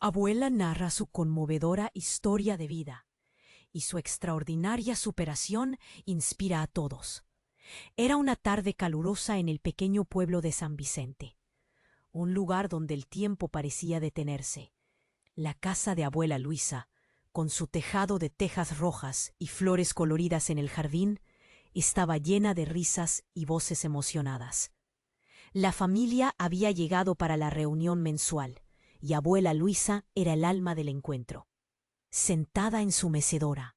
Abuela narra su conmovedora historia de vida y su extraordinaria superación inspira a todos. Era una tarde calurosa en el pequeño pueblo de San Vicente, un lugar donde el tiempo parecía detenerse. La casa de abuela Luisa, con su tejado de tejas rojas y flores coloridas en el jardín, estaba llena de risas y voces emocionadas. La familia había llegado para la reunión mensual, y abuela Luisa era el alma del encuentro. Sentada en su mecedora,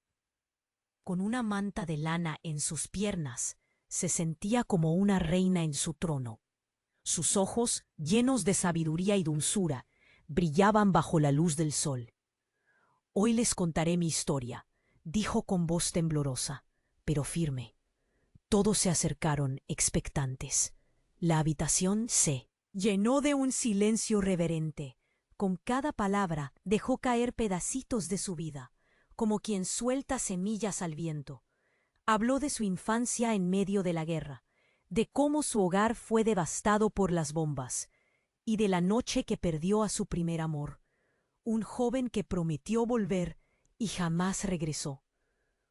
con una manta de lana en sus piernas, se sentía como una reina en su trono. Sus ojos, llenos de sabiduría y dulzura, brillaban bajo la luz del sol. «Hoy les contaré mi historia», dijo con voz temblorosa, pero firme. Todos se acercaron, expectantes. La habitación se llenó de un silencio reverente. Con cada palabra dejó caer pedacitos de su vida, como quien suelta semillas al viento. Habló de su infancia en medio de la guerra, de cómo su hogar fue devastado por las bombas, y de la noche que perdió a su primer amor, un joven que prometió volver y jamás regresó.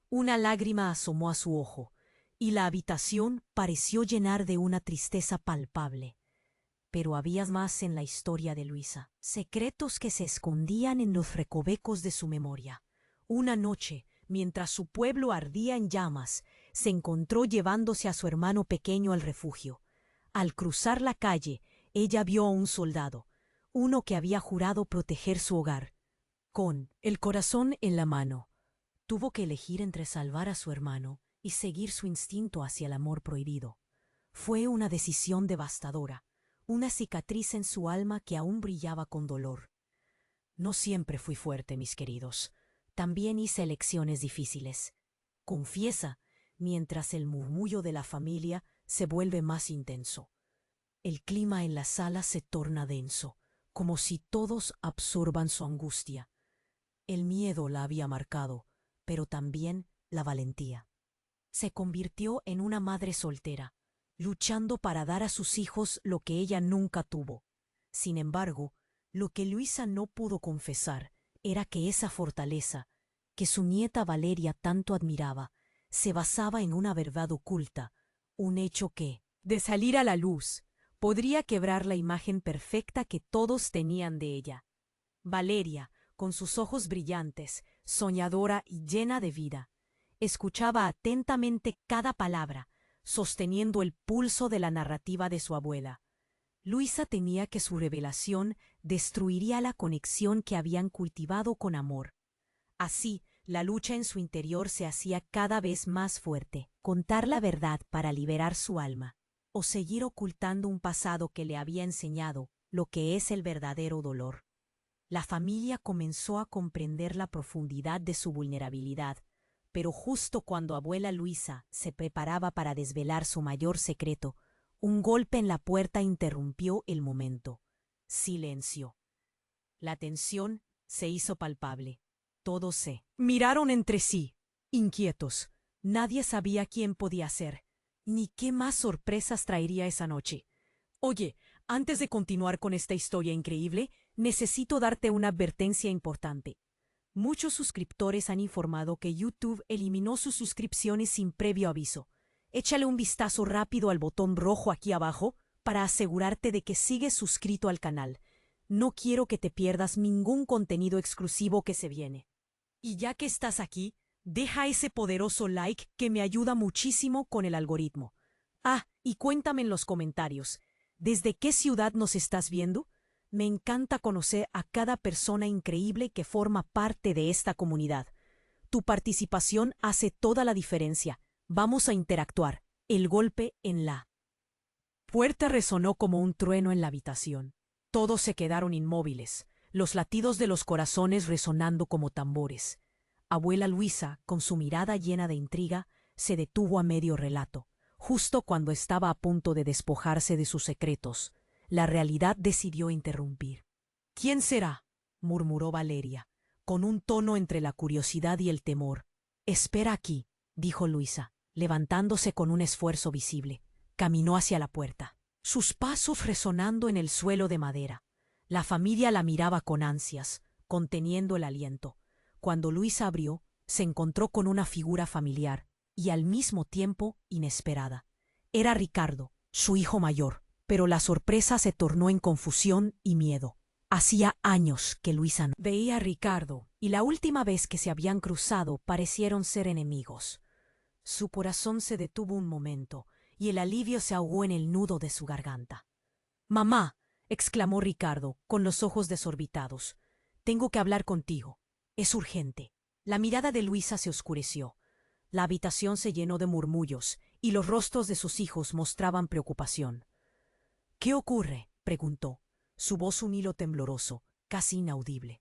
Una lágrima asomó a su ojo, y la habitación pareció llenar de una tristeza palpable. Pero había más en la historia de Luisa, secretos que se escondían en los recovecos de su memoria. Una noche, mientras su pueblo ardía en llamas, se encontró llevándose a su hermano pequeño al refugio. Al cruzar la calle, ella vio a un soldado, uno que había jurado proteger su hogar. Con el corazón en la mano, tuvo que elegir entre salvar a su hermano y seguir su instinto hacia el amor prohibido. Fue una decisión devastadora, una cicatriz en su alma que aún brillaba con dolor. No siempre fui fuerte, mis queridos. También hice elecciones difíciles. Confiesa, mientras el murmullo de la familia se vuelve más intenso. El clima en la sala se torna denso, como si todos absorban su angustia. El miedo la había marcado, pero también la valentía. Se convirtió en una madre soltera, luchando para dar a sus hijos lo que ella nunca tuvo. Sin embargo, lo que Luisa no pudo confesar era que esa fortaleza, que su nieta Valeria tanto admiraba, se basaba en una verdad oculta, un hecho que, de salir a la luz, podría quebrar la imagen perfecta que todos tenían de ella. Valeria, con sus ojos brillantes, soñadora y llena de vida, escuchaba atentamente cada palabra, sosteniendo el pulso de la narrativa de su abuela. Luisa temía que su revelación destruiría la conexión que habían cultivado con amor. Así, la lucha en su interior se hacía cada vez más fuerte. Contar la verdad para liberar su alma, o seguir ocultando un pasado que le había enseñado lo que es el verdadero dolor. La familia comenzó a comprender la profundidad de su vulnerabilidad, pero justo cuando abuela Luisa se preparaba para desvelar su mayor secreto, un golpe en la puerta interrumpió el momento. Silencio. La tensión se hizo palpable. Todos se miraron entre sí, inquietos. Nadie sabía quién podía ser, ni qué más sorpresas traería esa noche. Oye, antes de continuar con esta historia increíble, necesito darte una advertencia importante. Muchos suscriptores han informado que YouTube eliminó sus suscripciones sin previo aviso. Échale un vistazo rápido al botón rojo aquí abajo para asegurarte de que sigues suscrito al canal. No quiero que te pierdas ningún contenido exclusivo que se viene. Y ya que estás aquí, deja ese poderoso like que me ayuda muchísimo con el algoritmo. Ah, y cuéntame en los comentarios, ¿desde qué ciudad nos estás viendo? Me encanta conocer a cada persona increíble que forma parte de esta comunidad. Tu participación hace toda la diferencia. Vamos a interactuar. El golpe en la puerta resonó como un trueno en la habitación. Todos se quedaron inmóviles, los latidos de los corazones resonando como tambores. Abuela Luisa, con su mirada llena de intriga, se detuvo a medio relato. Justo cuando estaba a punto de despojarse de sus secretos, la realidad decidió interrumpir. «¿Quién será?», murmuró Valeria, con un tono entre la curiosidad y el temor. «Espera aquí», dijo Luisa, levantándose con un esfuerzo visible. Caminó hacia la puerta, sus pasos resonando en el suelo de madera. La familia la miraba con ansias, conteniendo el aliento. Cuando Luisa abrió, se encontró con una figura familiar y al mismo tiempo inesperada. Era Ricardo, su hijo mayor, pero la sorpresa se tornó en confusión y miedo. Hacía años que Luisa no veía a Ricardo, y la última vez que se habían cruzado parecieron ser enemigos. Su corazón se detuvo un momento, y el alivio se ahogó en el nudo de su garganta. «Mamá», exclamó Ricardo, con los ojos desorbitados, «tengo que hablar contigo. Es urgente». La mirada de Luisa se oscureció. La habitación se llenó de murmullos, y los rostros de sus hijos mostraban preocupación. «¿Qué ocurre?», preguntó, su voz un hilo tembloroso, casi inaudible.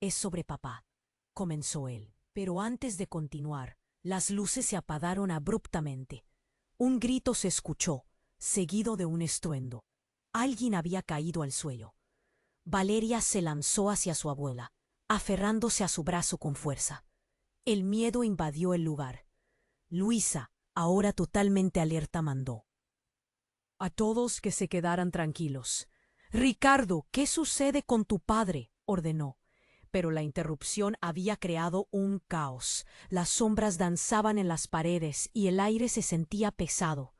«Es sobre papá», comenzó él. Pero antes de continuar, las luces se apagaron abruptamente. Un grito se escuchó, seguido de un estruendo. Alguien había caído al suelo. Valeria se lanzó hacia su abuela, aferrándose a su brazo con fuerza. El miedo invadió el lugar. Luisa, ahora totalmente alerta, mandó a todos que se quedaran tranquilos. «Ricardo, ¿qué sucede con tu padre?», ordenó. Pero la interrupción había creado un caos. Las sombras danzaban en las paredes y el aire se sentía pesado.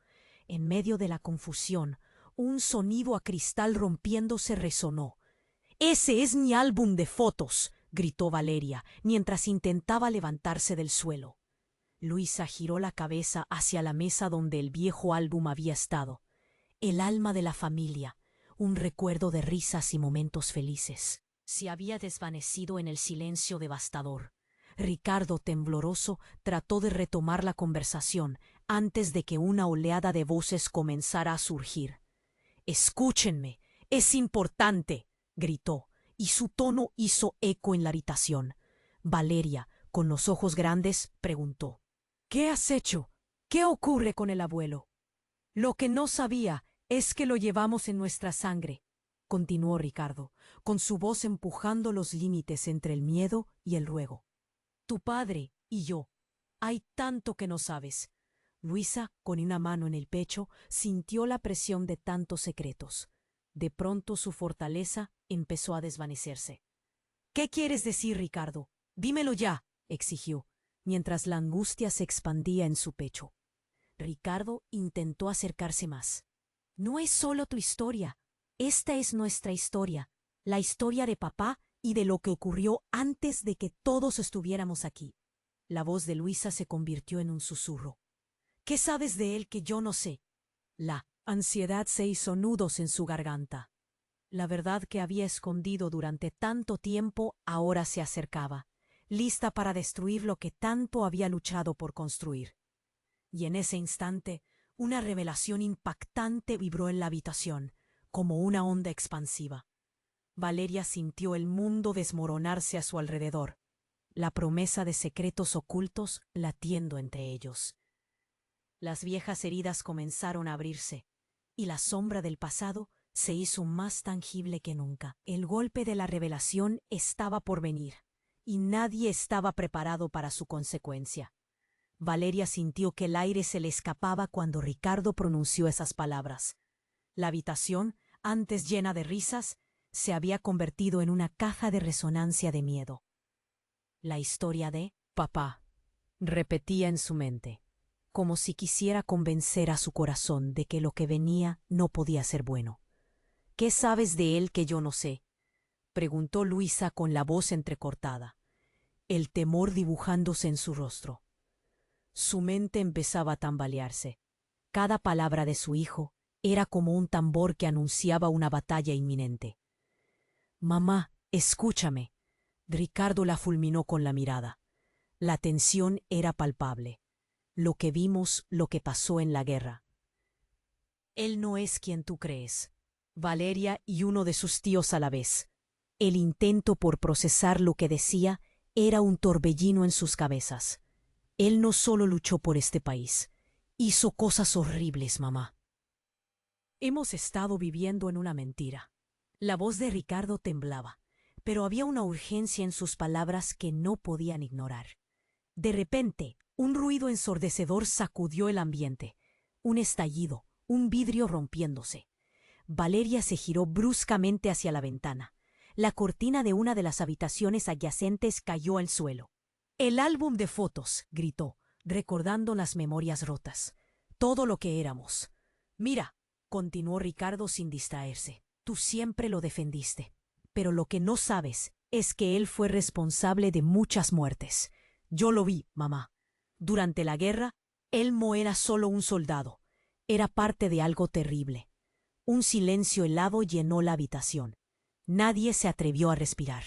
En medio de la confusión, un sonido a cristal rompiéndose resonó. «¡Ese es mi álbum de fotos!», gritó Valeria, mientras intentaba levantarse del suelo. Luisa giró la cabeza hacia la mesa donde el viejo álbum había estado. El alma de la familia, un recuerdo de risas y momentos felices, se había desvanecido en el silencio devastador. Ricardo, tembloroso, trató de retomar la conversación antes de que una oleada de voces comenzara a surgir. «Escúchenme, es importante», gritó, y su tono hizo eco en la habitación. Valeria, con los ojos grandes, preguntó: «¿Qué has hecho? ¿Qué ocurre con el abuelo?». «Lo que no sabía es que lo llevamos en nuestra sangre», continuó Ricardo, con su voz empujando los límites entre el miedo y el ruego. «Tu padre y yo. Hay tanto que no sabes». Luisa, con una mano en el pecho, sintió la presión de tantos secretos. De pronto su fortaleza empezó a desvanecerse. «¿Qué quieres decir, Ricardo? Dímelo ya», exigió, mientras la angustia se expandía en su pecho. Ricardo intentó acercarse más. «No es solo tu historia. Esta es nuestra historia, la historia de papá y de lo que ocurrió antes de que todos estuviéramos aquí». La voz de Luisa se convirtió en un susurro. «¿Qué sabes de él que yo no sé?». La ansiedad se hizo nudos en su garganta. La verdad que había escondido durante tanto tiempo ahora se acercaba, lista para destruir lo que tanto había luchado por construir. Y en ese instante, una revelación impactante vibró en la habitación, como una onda expansiva. Valeria sintió el mundo desmoronarse a su alrededor, la promesa de secretos ocultos latiendo entre ellos. Las viejas heridas comenzaron a abrirse, y la sombra del pasado se hizo más tangible que nunca. El golpe de la revelación estaba por venir, y nadie estaba preparado para su consecuencia. Valeria sintió que el aire se le escapaba cuando Ricardo pronunció esas palabras. La habitación, antes llena de risas, se había convertido en una caja de resonancia de miedo. «La historia de papá», repetía en su mente, como si quisiera convencer a su corazón de que lo que venía no podía ser bueno. «¿Qué sabes de él que yo no sé?», preguntó Luisa con la voz entrecortada, el temor dibujándose en su rostro. Su mente empezaba a tambalearse. Cada palabra de su hijo era como un tambor que anunciaba una batalla inminente. «Mamá, escúchame». Ricardo la fulminó con la mirada. La tensión era palpable. Lo que vimos, lo que pasó en la guerra. «Él no es quien tú crees». Valeria y uno de sus tíos a la vez. El intento por procesar lo que decía era un torbellino en sus cabezas. Él no solo luchó por este país, hizo cosas horribles, mamá. «Hemos estado viviendo en una mentira». La voz de Ricardo temblaba, pero había una urgencia en sus palabras que no podían ignorar. De repente, un ruido ensordecedor sacudió el ambiente. Un estallido, un vidrio rompiéndose. Valeria se giró bruscamente hacia la ventana. La cortina de una de las habitaciones adyacentes cayó al suelo. «El álbum de fotos», gritó, recordando las memorias rotas. «Todo lo que éramos». «Mira», continuó Ricardo sin distraerse, «tú siempre lo defendiste. Pero lo que no sabes es que él fue responsable de muchas muertes. Yo lo vi, mamá. Durante la guerra, él no era solo un soldado. Era parte de algo terrible». Un silencio helado llenó la habitación. Nadie se atrevió a respirar.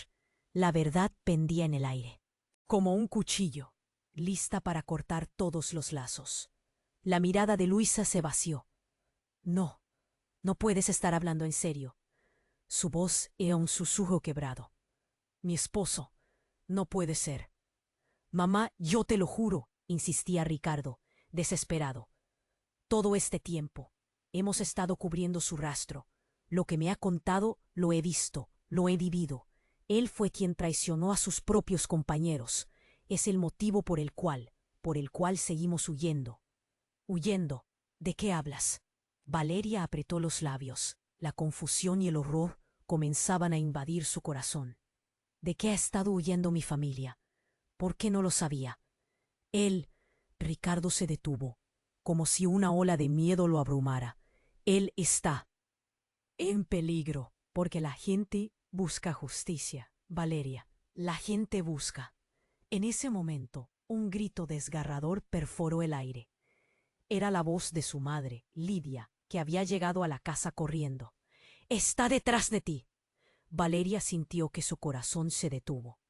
La verdad pendía en el aire, como un cuchillo, lista para cortar todos los lazos. La mirada de Luisa se vació. «No, no puedes estar hablando en serio». Su voz era un susurro quebrado. «Mi esposo, no puede ser». «Mamá, yo te lo juro», insistía Ricardo, desesperado. «Todo este tiempo hemos estado cubriendo su rastro. Lo que me ha contado lo he visto, lo he vivido. Él fue quien traicionó a sus propios compañeros. Es el motivo por el cual seguimos huyendo». «¿Huyendo? ¿De qué hablas?» Valeria apretó los labios. La confusión y el horror comenzaban a invadir su corazón. «¿De qué ha estado huyendo mi familia? ¿Por qué no lo sabía?» Él... Ricardo se detuvo, como si una ola de miedo lo abrumara. «Él está en peligro, porque la gente busca justicia, Valeria. La gente busca». En ese momento, un grito desgarrador perforó el aire. Era la voz de su madre, Lidia, que había llegado a la casa corriendo. «¡Está detrás de ti!». Valeria sintió que su corazón se detuvo.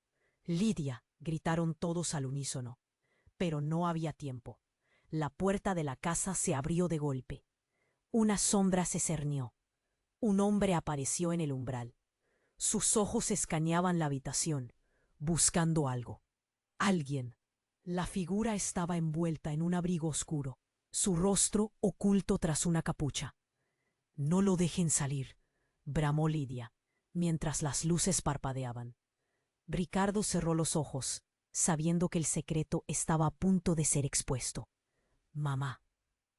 «Lidia», gritaron todos al unísono. Pero no había tiempo. La puerta de la casa se abrió de golpe. Una sombra se cernió. Un hombre apareció en el umbral. Sus ojos escaneaban la habitación, buscando algo. Alguien. La figura estaba envuelta en un abrigo oscuro, su rostro oculto tras una capucha. «No lo dejen salir», bramó Lidia, mientras las luces parpadeaban. Ricardo cerró los ojos, sabiendo que el secreto estaba a punto de ser expuesto. «Mamá»,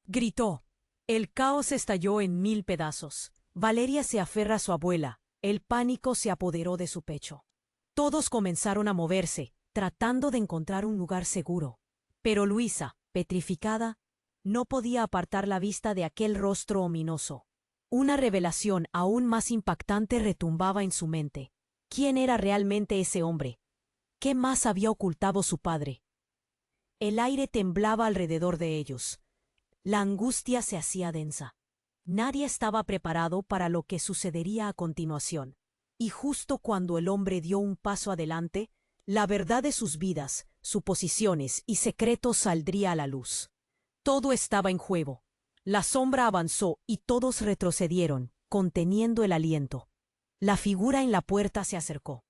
gritó. El caos estalló en 1000 pedazos. Valeria se aferra a su abuela. El pánico se apoderó de su pecho. Todos comenzaron a moverse, tratando de encontrar un lugar seguro. Pero Luisa, petrificada, no podía apartar la vista de aquel rostro ominoso. Una revelación aún más impactante retumbaba en su mente. ¿Quién era realmente ese hombre? ¿Qué más había ocultado su padre? El aire temblaba alrededor de ellos. La angustia se hacía densa. Nadie estaba preparado para lo que sucedería a continuación. Y justo cuando el hombre dio un paso adelante, la verdad de sus vidas, suposiciones y secretos saldría a la luz. Todo estaba en juego. La sombra avanzó y todos retrocedieron, conteniendo el aliento. La figura en la puerta se acercó.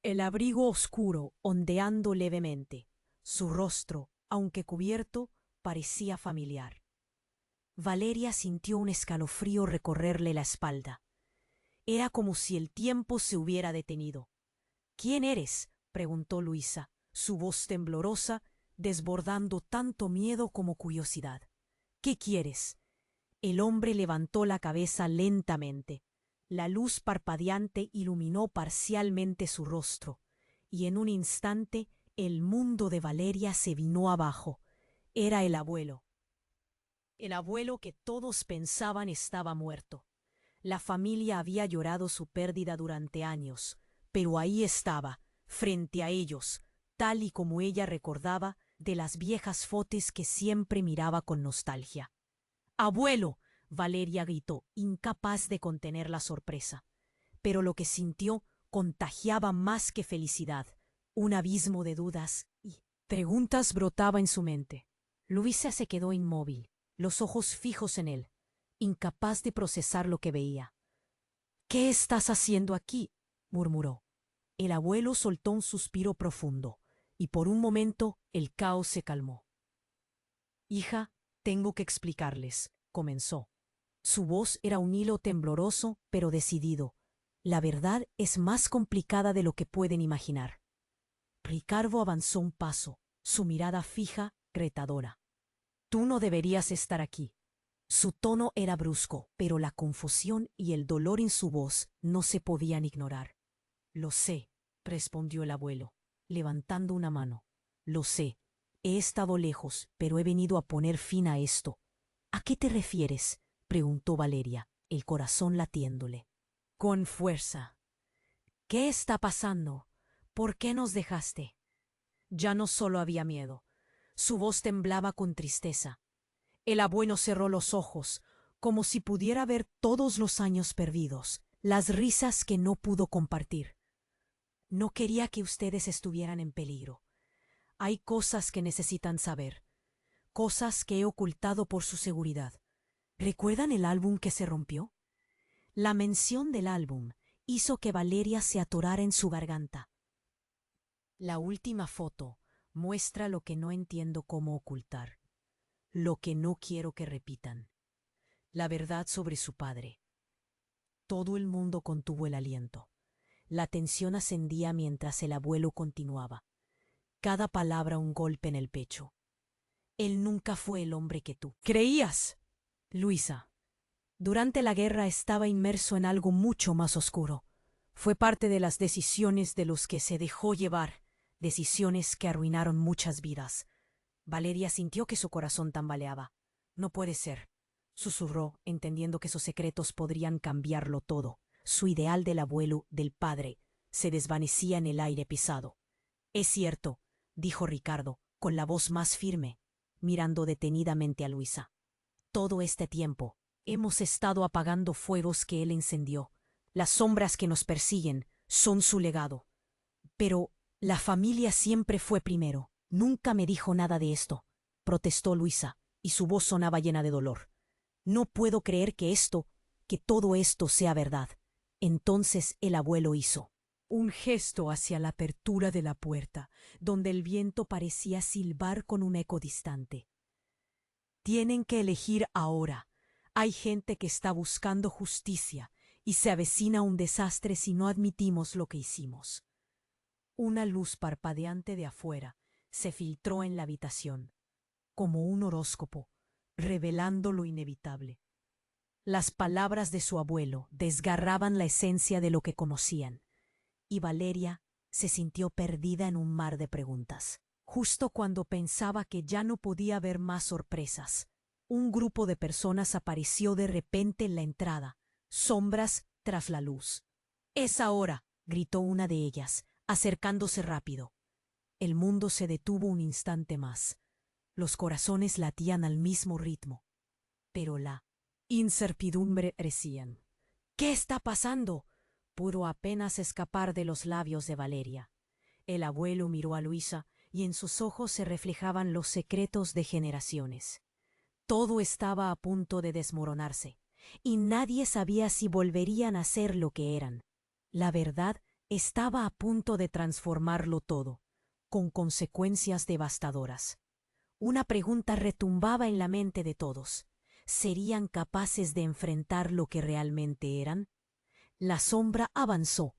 El abrigo oscuro ondeando levemente. Su rostro, aunque cubierto, parecía familiar. Valeria sintió un escalofrío recorrerle la espalda. Era como si el tiempo se hubiera detenido. «¿Quién eres?», preguntó Luisa, su voz temblorosa, desbordando tanto miedo como curiosidad. «¿Qué quieres?». El hombre levantó la cabeza lentamente. La luz parpadeante iluminó parcialmente su rostro, y en un instante el mundo de Valeria se vino abajo. Era el abuelo. El abuelo que todos pensaban estaba muerto. La familia había llorado su pérdida durante años, pero ahí estaba, frente a ellos, tal y como ella recordaba de las viejas fotos que siempre miraba con nostalgia. «¡Abuelo!», Valeria gritó, incapaz de contener la sorpresa. Pero lo que sintió contagiaba más que felicidad. Un abismo de dudas y preguntas brotaba en su mente. Luisa se quedó inmóvil, los ojos fijos en él, incapaz de procesar lo que veía. «¿Qué estás haciendo aquí?», murmuró. El abuelo soltó un suspiro profundo, y por un momento el caos se calmó. «Hija, tengo que explicarles», comenzó. Su voz era un hilo tembloroso, pero decidido. «La verdad es más complicada de lo que pueden imaginar». Ricardo avanzó un paso, su mirada fija, retadora. «Tú no deberías estar aquí». Su tono era brusco, pero la confusión y el dolor en su voz no se podían ignorar. Lo sé, respondió el abuelo, levantando una mano. Lo sé. He estado lejos, pero he venido a poner fin a esto. ¿A qué te refieres? Preguntó Valeria, el corazón latiéndole. Con fuerza. ¿Qué está pasando? ¿Por qué nos dejaste? Ya no solo había miedo. Su voz temblaba con tristeza. El abuelo cerró los ojos, como si pudiera ver todos los años perdidos, las risas que no pudo compartir. No quería que ustedes estuvieran en peligro. Hay cosas que necesitan saber, cosas que he ocultado por su seguridad. ¿Recuerdan el álbum que se rompió? La mención del álbum hizo que Valeria se atorara en su garganta. La última foto muestra lo que no entiendo cómo ocultar, lo que no quiero que repitan, la verdad sobre su padre. Todo el mundo contuvo el aliento. La tensión ascendía mientras el abuelo continuaba. Cada palabra un golpe en el pecho. Él nunca fue el hombre que tú creías, Luisa. Durante la guerra estaba inmerso en algo mucho más oscuro. Fue parte de las decisiones de los que se dejó llevar, decisiones que arruinaron muchas vidas. Valeria sintió que su corazón tambaleaba. No puede ser, susurró, entendiendo que sus secretos podrían cambiarlo todo. Su ideal del abuelo, del padre, se desvanecía en el aire pesado. Es cierto, dijo Ricardo, con la voz más firme, mirando detenidamente a Luisa. Todo este tiempo hemos estado apagando fuegos que él encendió. Las sombras que nos persiguen son su legado. Pero la familia siempre fue primero. Nunca me dijo nada de esto, protestó Luisa, y su voz sonaba llena de dolor. No puedo creer que todo esto sea verdad. Entonces el abuelo hizo un gesto hacia la apertura de la puerta, donde el viento parecía silbar con un eco distante. Tienen que elegir ahora. Hay gente que está buscando justicia y se avecina un desastre si no admitimos lo que hicimos. Una luz parpadeante de afuera se filtró en la habitación, como un horóscopo, revelando lo inevitable. Las palabras de su abuelo desgarraban la esencia de lo que conocían, y Valeria se sintió perdida en un mar de preguntas. Justo cuando pensaba que ya no podía haber más sorpresas, un grupo de personas apareció de repente en la entrada, sombras tras la luz. «¡Es ahora!», gritó una de ellas, acercándose rápido. El mundo se detuvo un instante más. Los corazones latían al mismo ritmo. Pero la incertidumbre crecían. «¿Qué está pasando?», pudo apenas escapar de los labios de Valeria. El abuelo miró a Luisa y en sus ojos se reflejaban los secretos de generaciones. Todo estaba a punto de desmoronarse, y nadie sabía si volverían a ser lo que eran. La verdad estaba a punto de transformarlo todo, con consecuencias devastadoras. Una pregunta retumbaba en la mente de todos. ¿Serían capaces de enfrentar lo que realmente eran? La sombra avanzó,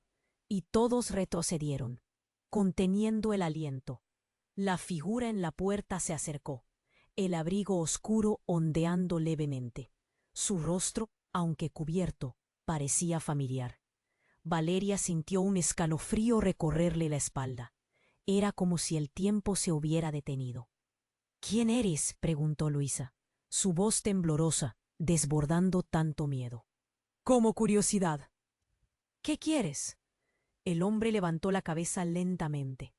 y todos retrocedieron, conteniendo el aliento. La figura en la puerta se acercó, el abrigo oscuro ondeando levemente. Su rostro, aunque cubierto, parecía familiar. Valeria sintió un escalofrío recorrerle la espalda. Era como si el tiempo se hubiera detenido. «¿Quién eres?», preguntó Luisa, su voz temblorosa, desbordando tanto miedo. «Como curiosidad». «¿Qué quieres?». El hombre levantó la cabeza lentamente.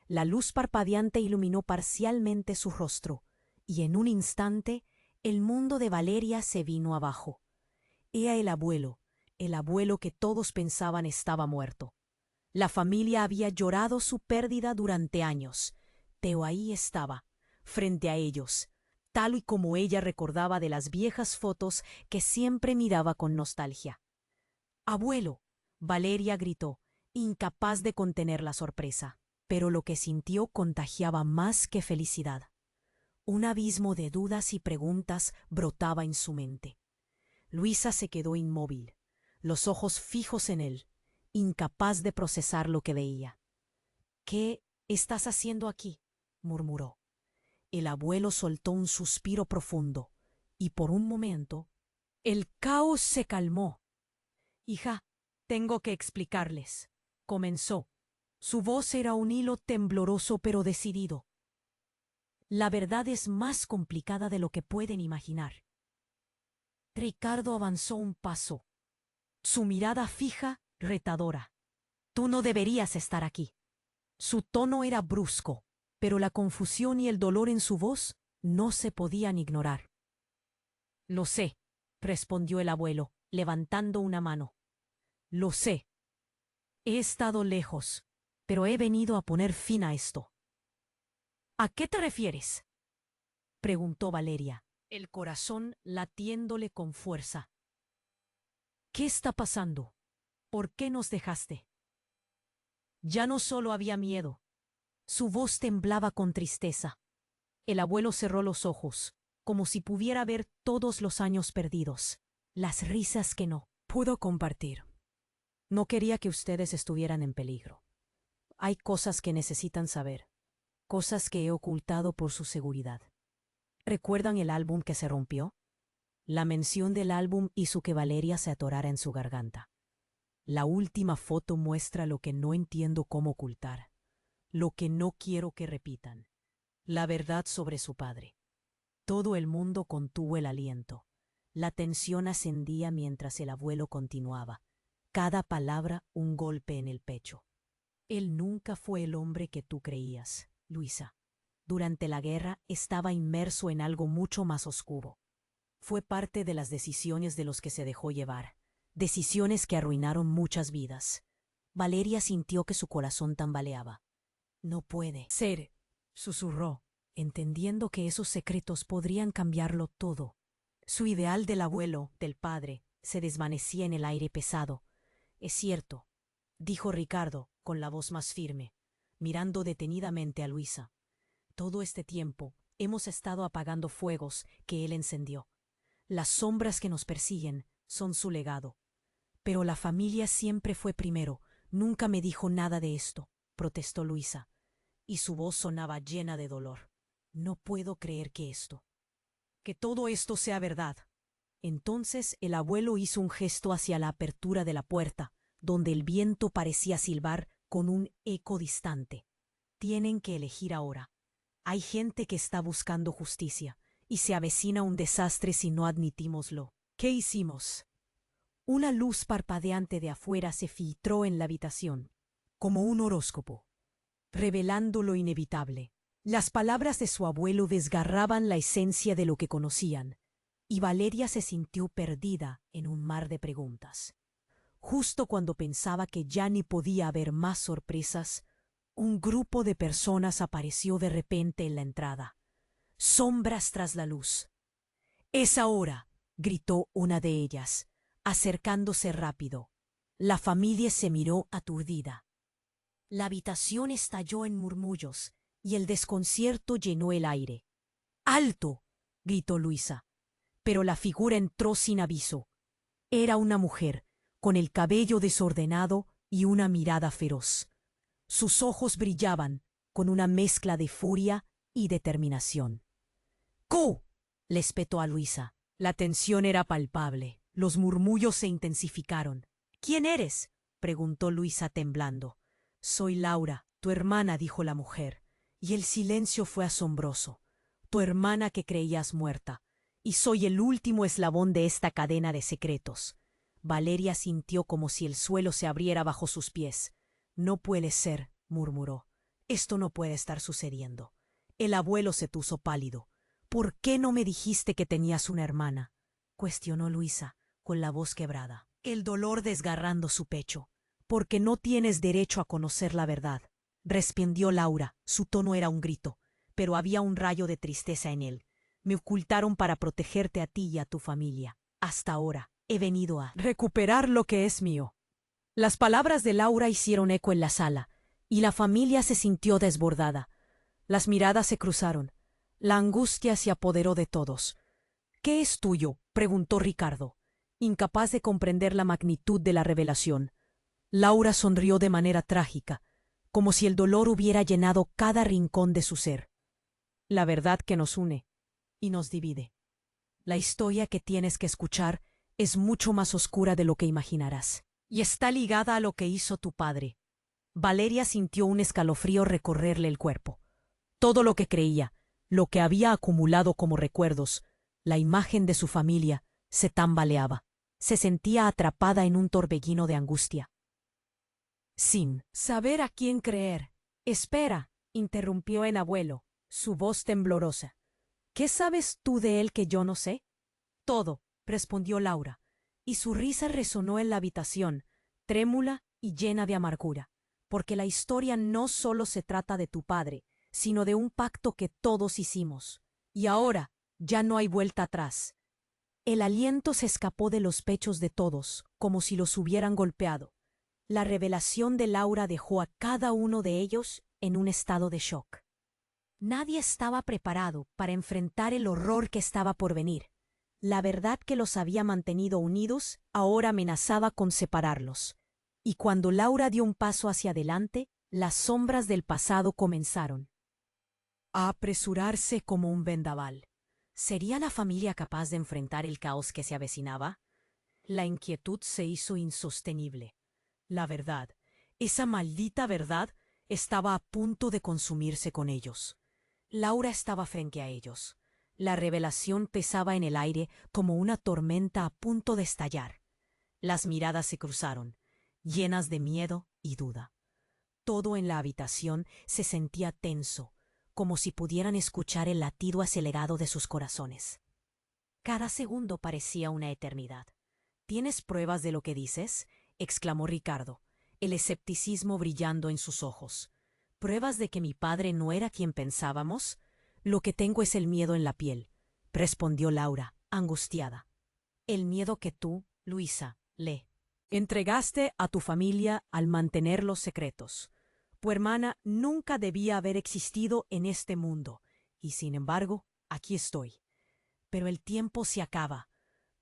La luz parpadeante iluminó parcialmente su rostro, y en un instante el mundo de Valeria se vino abajo. Era el abuelo que todos pensaban estaba muerto. La familia había llorado su pérdida durante años, pero ahí estaba, frente a ellos, tal y como ella recordaba de las viejas fotos que siempre miraba con nostalgia. «¡Abuelo!», Valeria gritó, incapaz de contener la sorpresa, pero lo que sintió contagiaba más que felicidad. Un abismo de dudas y preguntas brotaba en su mente. Luisa se quedó inmóvil, los ojos fijos en él, incapaz de procesar lo que veía. «¿Qué estás haciendo aquí?», murmuró. El abuelo soltó un suspiro profundo, y por un momento, el caos se calmó. Hija, tengo que explicarles, comenzó. Su voz era un hilo tembloroso pero decidido. La verdad es más complicada de lo que pueden imaginar. Ricardo avanzó un paso, su mirada fija, retadora. Tú no deberías estar aquí. Su tono era brusco, pero la confusión y el dolor en su voz no se podían ignorar. Lo sé, respondió el abuelo, levantando una mano. Lo sé. He estado lejos, pero he venido a poner fin a esto. ¿A qué te refieres?, preguntó Valeria, el corazón latiéndole con fuerza. ¿Qué está pasando? ¿Por qué nos dejaste? Ya no solo había miedo. Su voz temblaba con tristeza. El abuelo cerró los ojos, como si pudiera ver todos los años perdidos, las risas que no pudo compartir. No quería que ustedes estuvieran en peligro. Hay cosas que necesitan saber, cosas que he ocultado por su seguridad. ¿Recuerdan el álbum que se rompió? La mención del álbum hizo que Valeria se atorara en su garganta. La última foto muestra lo que no entiendo cómo ocultar, lo que no quiero que repitan, la verdad sobre su padre. Todo el mundo contuvo el aliento. La tensión ascendía mientras el abuelo continuaba, cada palabra un golpe en el pecho. Él nunca fue el hombre que tú creías, Luisa. Durante la guerra estaba inmerso en algo mucho más oscuro. Fue parte de las decisiones de los que se dejó llevar, decisiones que arruinaron muchas vidas. Valeria sintió que su corazón tambaleaba. No puede ser, susurró, entendiendo que esos secretos podrían cambiarlo todo. Su ideal del abuelo, del padre, se desvanecía en el aire pesado. Es cierto, dijo Ricardo, con la voz más firme, mirando detenidamente a Luisa. Todo este tiempo hemos estado apagando fuegos que él encendió. Las sombras que nos persiguen son su legado. Pero la familia siempre fue primero. Nunca me dijo nada de esto, protestó Luisa, y su voz sonaba llena de dolor. No puedo creer que todo esto sea verdad. Entonces el abuelo hizo un gesto hacia la apertura de la puerta, donde el viento parecía silbar con un eco distante. Tienen que elegir ahora. Hay gente que está buscando justicia, y se avecina un desastre si no admitímoslo. ¿Qué hicimos? Una luz parpadeante de afuera se filtró en la habitación, como un horóscopo, revelando lo inevitable. Las palabras de su abuelo desgarraban la esencia de lo que conocían, y Valeria se sintió perdida en un mar de preguntas. Justo cuando pensaba que ya ni podía haber más sorpresas, un grupo de personas apareció de repente en la entrada. Sombras tras la luz. «¡Es ahora!», gritó una de ellas, acercándose rápido. La familia se miró aturdida. La habitación estalló en murmullos y el desconcierto llenó el aire. «¡Alto!», gritó Luisa, pero la figura entró sin aviso. Era una mujer, con el cabello desordenado y una mirada feroz. Sus ojos brillaban con una mezcla de furia y determinación. «¡Cu!», le espetó a Luisa. La tensión era palpable. Los murmullos se intensificaron. «¿Quién eres?», preguntó Luisa temblando. «Soy Laura, tu hermana», dijo la mujer, y el silencio fue asombroso. «Tu hermana que creías muerta, y soy el último eslabón de esta cadena de secretos». Valeria sintió como si el suelo se abriera bajo sus pies. «No puede ser», murmuró. «Esto no puede estar sucediendo». El abuelo se puso pálido. «¿Por qué no me dijiste que tenías una hermana?», cuestionó Luisa, con la voz quebrada, el dolor desgarrando su pecho. «Porque no tienes derecho a conocer la verdad», respondió Laura. Su tono era un grito, pero había un rayo de tristeza en él. «Me ocultaron para protegerte a ti y a tu familia. Hasta ahora he venido a recuperar lo que es mío». Las palabras de Laura hicieron eco en la sala, y la familia se sintió desbordada. Las miradas se cruzaron. La angustia se apoderó de todos. «¿Qué es tuyo?», preguntó Ricardo, incapaz de comprender la magnitud de la revelación. Laura sonrió de manera trágica, como si el dolor hubiera llenado cada rincón de su ser. «La verdad que nos une y nos divide». La historia que tienes que escuchar es mucho más oscura de lo que imaginarás, y está ligada a lo que hizo tu padre. Valeria sintió un escalofrío recorrerle el cuerpo. Todo lo que creía, lo que había acumulado como recuerdos, la imagen de su familia, se tambaleaba. Se sentía atrapada en un torbellino de angustia. Sin saber a quién creer. Espera, interrumpió el abuelo, su voz temblorosa. ¿Qué sabes tú de él que yo no sé? Todo, respondió Laura, y su risa resonó en la habitación, trémula y llena de amargura, porque la historia no solo se trata de tu padre, sino de un pacto que todos hicimos. Y ahora ya no hay vuelta atrás. El aliento se escapó de los pechos de todos, como si los hubieran golpeado. La revelación de Laura dejó a cada uno de ellos en un estado de shock. Nadie estaba preparado para enfrentar el horror que estaba por venir. La verdad que los había mantenido unidos ahora amenazaba con separarlos. Y cuando Laura dio un paso hacia adelante, las sombras del pasado comenzaron a apresurarse como un vendaval. ¿Sería la familia capaz de enfrentar el caos que se avecinaba? La inquietud se hizo insostenible. La verdad, esa maldita verdad, estaba a punto de consumirse con ellos. Laura estaba frente a ellos. La revelación pesaba en el aire como una tormenta a punto de estallar. Las miradas se cruzaron, llenas de miedo y duda. Todo en la habitación se sentía tenso, como si pudieran escuchar el latido acelerado de sus corazones. Cada segundo parecía una eternidad. ¿Tienes pruebas de lo que dices?, exclamó Ricardo, el escepticismo brillando en sus ojos. ¿Pruebas de que mi padre no era quien pensábamos? Lo que tengo es el miedo en la piel, respondió Laura, angustiada. El miedo que tú, Luisa, le entregaste a tu familia al mantenerlos secretos. Tu hermana nunca debía haber existido en este mundo, y sin embargo, aquí estoy. Pero el tiempo se acaba.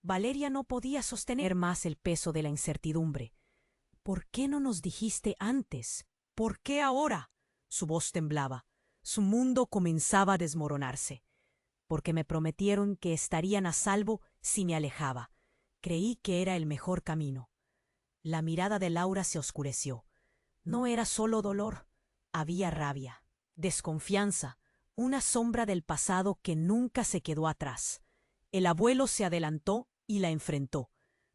Valeria no podía sostener más el peso de la incertidumbre. ¿Por qué no nos dijiste antes? ¿Por qué ahora? Su voz temblaba. Su mundo comenzaba a desmoronarse. Porque me prometieron que estarían a salvo si me alejaba. Creí que era el mejor camino. La mirada de Laura se oscureció. No era solo dolor. Había rabia, desconfianza, una sombra del pasado que nunca se quedó atrás. El abuelo se adelantó y la enfrentó.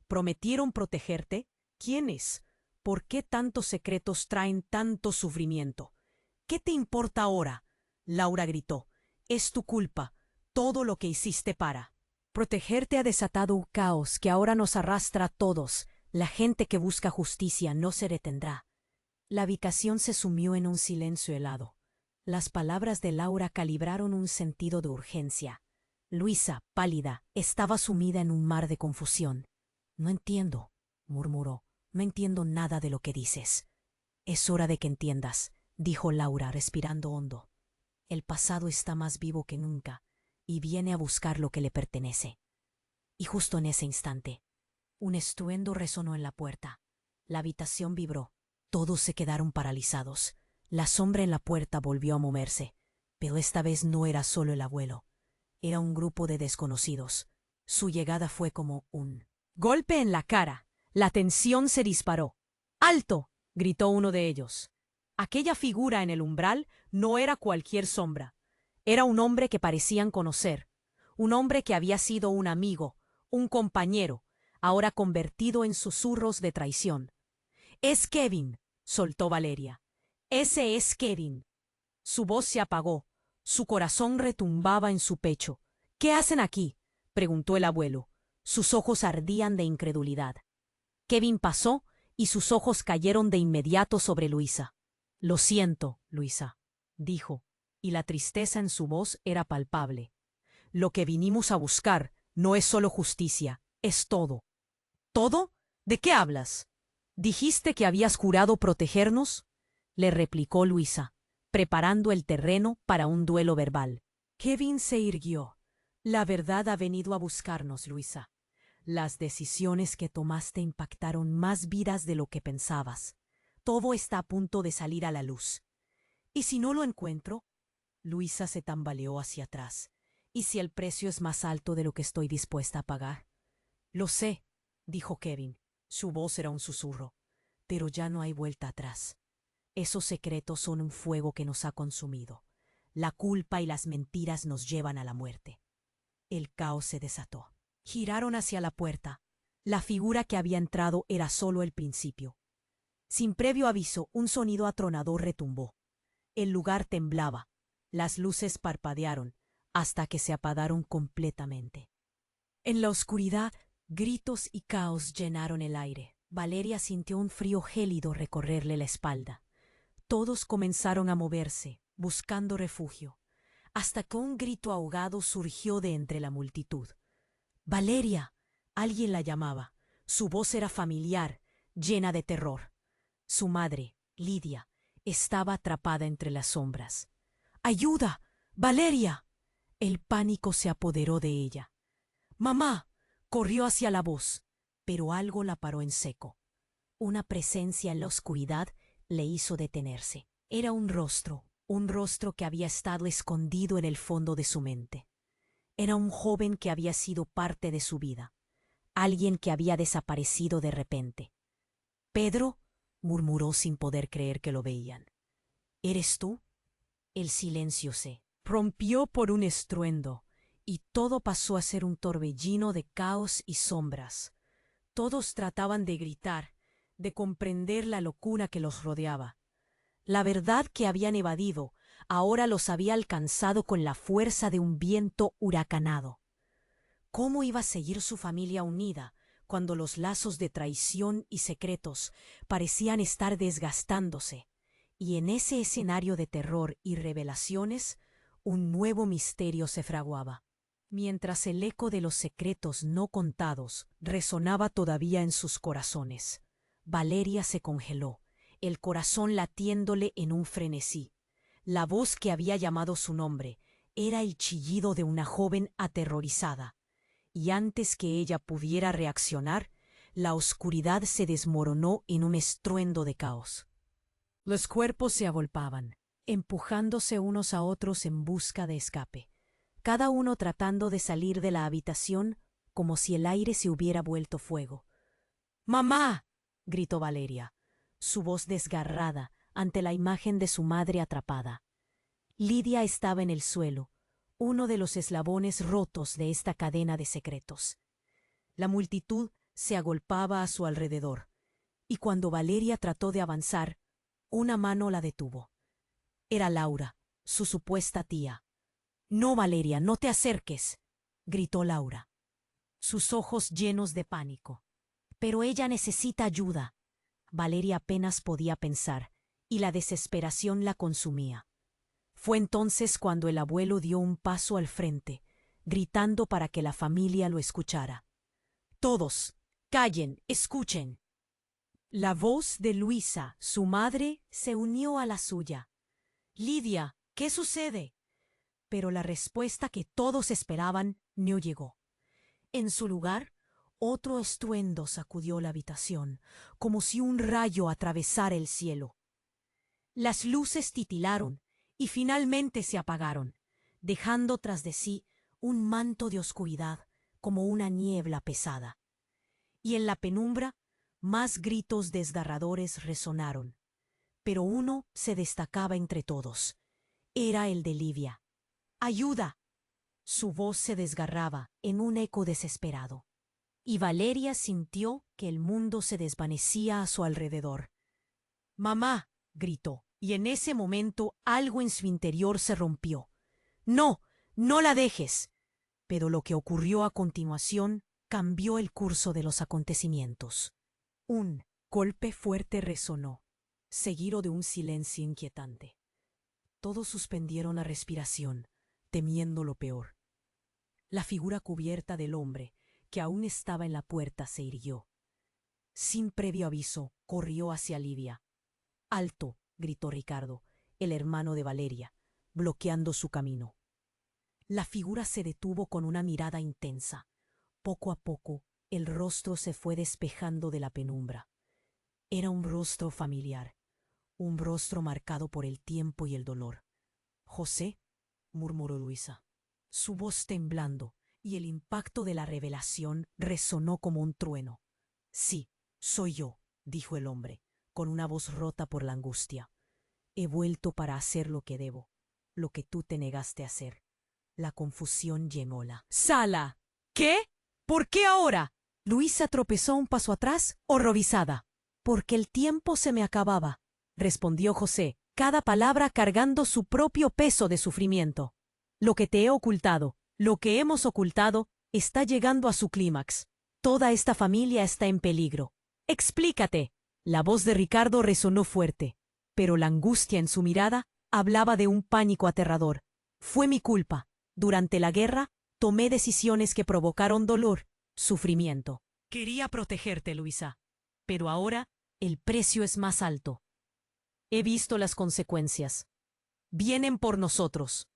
¿Prometieron protegerte? ¿Quiénes? ¿Por qué tantos secretos traen tanto sufrimiento? ¿Qué te importa ahora? Laura gritó. Es tu culpa. Todo lo que hiciste para protegerte ha desatado un caos que ahora nos arrastra a todos. La gente que busca justicia no se detendrá. La habitación se sumió en un silencio helado. Las palabras de Laura calibraron un sentido de urgencia. Luisa, pálida, estaba sumida en un mar de confusión. No entiendo, murmuró. No entiendo nada de lo que dices. Es hora de que entiendas, dijo Laura, respirando hondo. El pasado está más vivo que nunca y viene a buscar lo que le pertenece. Y justo en ese instante, un estruendo resonó en la puerta. La habitación vibró. Todos se quedaron paralizados. La sombra en la puerta volvió a moverse, pero esta vez no era solo el abuelo. Era un grupo de desconocidos. Su llegada fue como un golpe en la cara. La tensión se disparó. ¡Alto!, gritó uno de ellos. Aquella figura en el umbral no era cualquier sombra. Era un hombre que parecían conocer. Un hombre que había sido un amigo, un compañero, ahora convertido en susurros de traición. «Es Kevin», soltó Valeria. «Ese es Kevin». Su voz se apagó. Su corazón retumbaba en su pecho. «¿Qué hacen aquí?», preguntó el abuelo. Sus ojos ardían de incredulidad. Kevin pasó y sus ojos cayeron de inmediato sobre Luisa. «Lo siento, Luisa», dijo, y la tristeza en su voz era palpable. «Lo que vinimos a buscar no es solo justicia, es todo». «¿Todo? ¿De qué hablas?» «¿Dijiste que habías jurado protegernos?», le replicó Luisa, preparando el terreno para un duelo verbal. Kevin se irguió. «La verdad ha venido a buscarnos, Luisa. Las decisiones que tomaste impactaron más vidas de lo que pensabas. Todo está a punto de salir a la luz. ¿Y si no lo encuentro?». Luisa se tambaleó hacia atrás. ¿Y si el precio es más alto de lo que estoy dispuesta a pagar? Lo sé, dijo Kevin. Su voz era un susurro. Pero ya no hay vuelta atrás. Esos secretos son un fuego que nos ha consumido. La culpa y las mentiras nos llevan a la muerte. El caos se desató. Giraron hacia la puerta. La figura que había entrado era solo el principio. Sin previo aviso, un sonido atronador retumbó. El lugar temblaba. Las luces parpadearon hasta que se apagaron completamente. En la oscuridad, gritos y caos llenaron el aire. Valeria sintió un frío gélido recorrerle la espalda. Todos comenzaron a moverse, buscando refugio, hasta que un grito ahogado surgió de entre la multitud. ¡Valeria! Alguien la llamaba. Su voz era familiar, llena de terror. Su madre, Lidia, estaba atrapada entre las sombras. ¡Ayuda! ¡Valeria! El pánico se apoderó de ella. ¡Mamá! Corrió hacia la voz, pero algo la paró en seco. Una presencia en la oscuridad le hizo detenerse. Era un rostro que había estado escondido en el fondo de su mente. Era un joven que había sido parte de su vida, alguien que había desaparecido de repente. «Pedro», murmuró sin poder creer que lo veían. «¿Eres tú?» El silencio se rompió por un estruendo, y todo pasó a ser un torbellino de caos y sombras. Todos trataban de gritar, de comprender la locura que los rodeaba. La verdad que habían evadido ahora los había alcanzado con la fuerza de un viento huracanado. ¿Cómo iba a seguir su familia unida cuando los lazos de traición y secretos parecían estar desgastándose? Y en ese escenario de terror y revelaciones, un nuevo misterio se fraguaba. Mientras el eco de los secretos no contados resonaba todavía en sus corazones, Valeria se congeló, el corazón latiéndole en un frenesí. La voz que había llamado su nombre era el chillido de una joven aterrorizada, y antes que ella pudiera reaccionar, la oscuridad se desmoronó en un estruendo de caos. Los cuerpos se agolpaban, empujándose unos a otros en busca de escape, cada uno tratando de salir de la habitación como si el aire se hubiera vuelto fuego. «¡Mamá!», gritó Valeria, su voz desgarrada ante la imagen de su madre atrapada. Lidia estaba en el suelo, uno de los eslabones rotos de esta cadena de secretos. La multitud se agolpaba a su alrededor, y cuando Valeria trató de avanzar, una mano la detuvo. Era Laura, su supuesta tía. «No, Valeria, no te acerques», gritó Laura, sus ojos llenos de pánico. «Pero ella necesita ayuda». Valeria apenas podía pensar, y la desesperación la consumía. Fue entonces cuando el abuelo dio un paso al frente, gritando para que la familia lo escuchara. «Todos, callen, escuchen». La voz de Luisa, su madre, se unió a la suya. «Lidia, ¿qué sucede?». Pero la respuesta que todos esperaban no llegó. En su lugar, otro estruendo sacudió la habitación, como si un rayo atravesara el cielo. Las luces titilaron y finalmente se apagaron, dejando tras de sí un manto de oscuridad como una niebla pesada. Y en la penumbra, más gritos desgarradores resonaron. Pero uno se destacaba entre todos. Era el de Lidia. «¡Ayuda!». Su voz se desgarraba en un eco desesperado, y Valeria sintió que el mundo se desvanecía a su alrededor. «¡Mamá!», gritó, y en ese momento algo en su interior se rompió. «¡No! ¡No la dejes!». Pero lo que ocurrió a continuación cambió el curso de los acontecimientos. Un golpe fuerte resonó, seguido de un silencio inquietante. Todos suspendieron la respiración, temiendo lo peor. La figura cubierta del hombre, que aún estaba en la puerta, se irguió. Sin previo aviso, corrió hacia Lidia. «¡Alto!», gritó Ricardo, el hermano de Valeria, bloqueando su camino. La figura se detuvo con una mirada intensa. Poco a poco, el rostro se fue despejando de la penumbra. Era un rostro familiar, un rostro marcado por el tiempo y el dolor. «José», murmuró Luisa. su voz temblando, y el impacto de la revelación resonó como un trueno. Sí, soy yo, dijo el hombre, con una voz rota por la angustia. He vuelto para hacer lo que debo, lo que tú te negaste a hacer. La confusión llenó la sala. ¿Qué? ¿Por qué ahora? Luisa tropezó un paso atrás, horrorizada. Porque el tiempo se me acababa, respondió José, cada palabra cargando su propio peso de sufrimiento. Lo que te he ocultado, lo que hemos ocultado, está llegando a su clímax. Toda esta familia está en peligro. Explícate. La voz de Ricardo resonó fuerte, pero la angustia en su mirada hablaba de un pánico aterrador. Fue mi culpa. Durante la guerra, tomé decisiones que provocaron dolor, sufrimiento. Quería protegerte, Luisa, pero ahora el precio es más alto. He visto las consecuencias. Vienen por nosotros.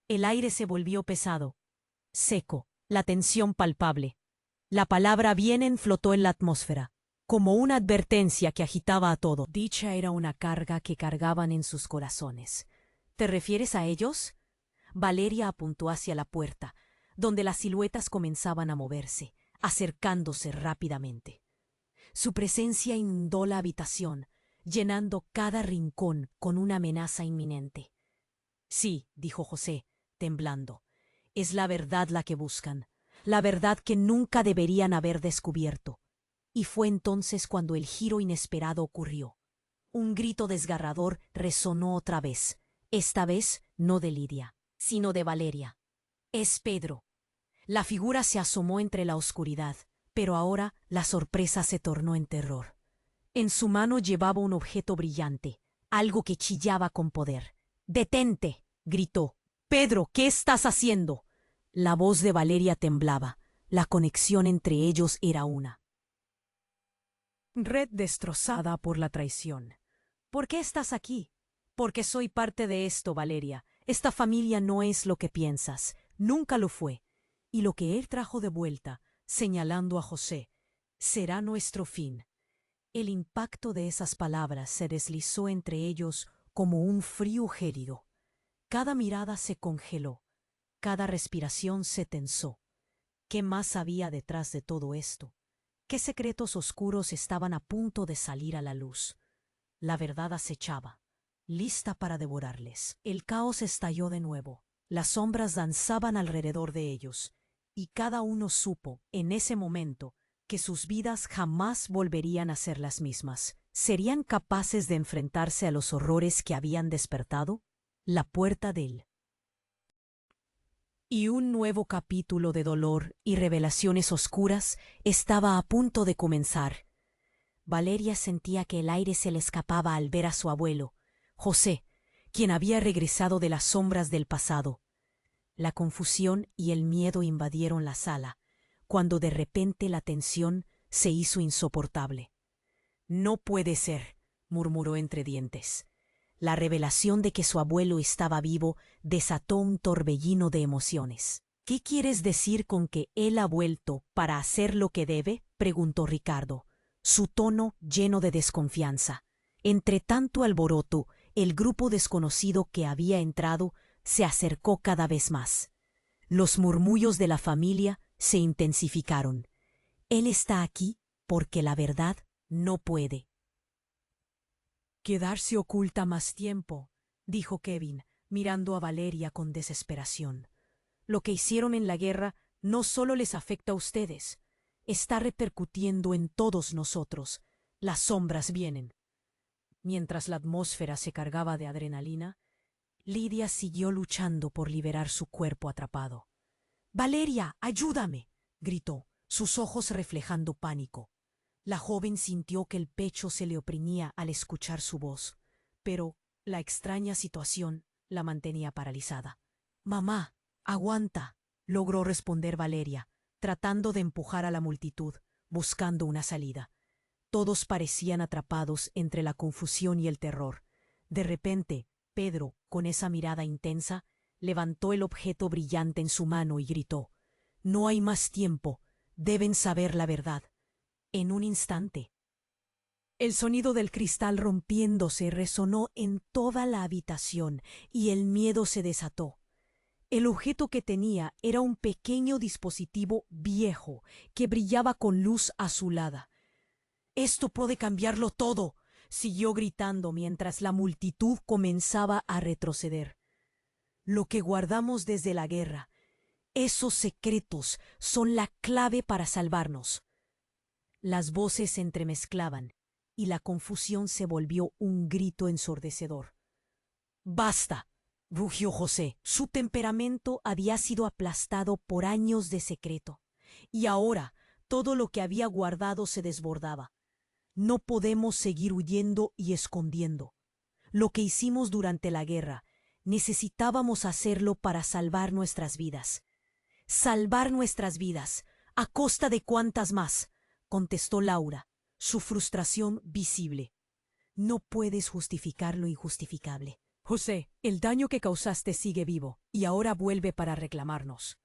El aire se volvió pesado, seco, la tensión palpable. La palabra vienen flotó en la atmósfera, como una advertencia que agitaba a todo. Dicha era una carga que cargaban en sus corazones. ¿Te refieres a ellos? Valeria apuntó hacia la puerta, donde las siluetas comenzaban a moverse, acercándose rápidamente. Su presencia inundó la habitación, llenando cada rincón con una amenaza inminente. Sí, dijo José, temblando, es la verdad la que buscan, la verdad que nunca deberían haber descubierto. Y fue entonces cuando el giro inesperado ocurrió. Un grito desgarrador resonó otra vez, esta vez no de Lidia, sino de Valeria. Es Pedro. La figura se asomó entre la oscuridad, pero ahora la sorpresa se tornó en terror. En su mano llevaba un objeto brillante, algo que chillaba con poder. ¡Detente!, gritó. Pedro, ¿qué estás haciendo? La voz de Valeria temblaba. La conexión entre ellos era una. Red destrozada por la traición. ¿Por qué estás aquí? Porque soy parte de esto, Valeria. Esta familia no es lo que piensas. Nunca lo fue. Y lo que él trajo de vuelta, señalando a José, será nuestro fin. El impacto de esas palabras se deslizó entre ellos como un frío gélido. Cada mirada se congeló, cada respiración se tensó. ¿Qué más había detrás de todo esto? ¿Qué secretos oscuros estaban a punto de salir a la luz? La verdad acechaba, lista para devorarles. El caos estalló de nuevo. Las sombras danzaban alrededor de ellos, y cada uno supo, en ese momento, que sus vidas jamás volverían a ser las mismas. ¿Serían capaces de enfrentarse a los horrores que habían despertado? La puerta del y un nuevo capítulo de dolor y revelaciones oscuras estaba a punto de comenzar. Valeria sentía que el aire se le escapaba al ver a su abuelo, José, quien había regresado de las sombras del pasado. La confusión y el miedo invadieron la sala, cuando de repente la tensión se hizo insoportable. «No puede ser», murmuró entre dientes. La revelación de que su abuelo estaba vivo desató un torbellino de emociones. «¿Qué quieres decir con que él ha vuelto para hacer lo que debe?», preguntó Ricardo, su tono lleno de desconfianza. Entre tanto alboroto, el grupo desconocido que había entrado se acercó cada vez más. Los murmullos de la familia se intensificaron. «Él está aquí porque la verdad no puede quedarse oculta más tiempo», dijo Kevin, mirando a Valeria con desesperación. «Lo que hicieron en la guerra no solo les afecta a ustedes, está repercutiendo en todos nosotros. Las sombras vienen». Mientras la atmósfera se cargaba de adrenalina, Lidia siguió luchando por liberar su cuerpo atrapado. «Valeria, ayúdame», gritó, sus ojos reflejando pánico. La joven sintió que el pecho se le oprimía al escuchar su voz, pero la extraña situación la mantenía paralizada. «Mamá, aguanta», logró responder Valeria, tratando de empujar a la multitud, buscando una salida. Todos parecían atrapados entre la confusión y el terror. De repente, Pedro, con esa mirada intensa, levantó el objeto brillante en su mano y gritó: «No hay más tiempo, deben saber la verdad». En un instante, el sonido del cristal rompiéndose resonó en toda la habitación y el miedo se desató. El objeto que tenía era un pequeño dispositivo viejo que brillaba con luz azulada. «Esto puede cambiarlo todo», siguió gritando mientras la multitud comenzaba a retroceder. «Lo que guardamos desde la guerra, esos secretos son la clave para salvarnos». Las voces se entremezclaban y la confusión se volvió un grito ensordecedor. «¡Basta!», rugió José. Su temperamento había sido aplastado por años de secreto, y ahora todo lo que había guardado se desbordaba. «No podemos seguir huyendo y escondiendo. Lo que hicimos durante la guerra, necesitábamos hacerlo para salvar nuestras vidas». «Salvar nuestras vidas, ¿a costa de cuántas más?», contestó Laura, su frustración visible. «No puedes justificar lo injustificable. José, el daño que causaste sigue vivo y ahora vuelve para reclamarnos».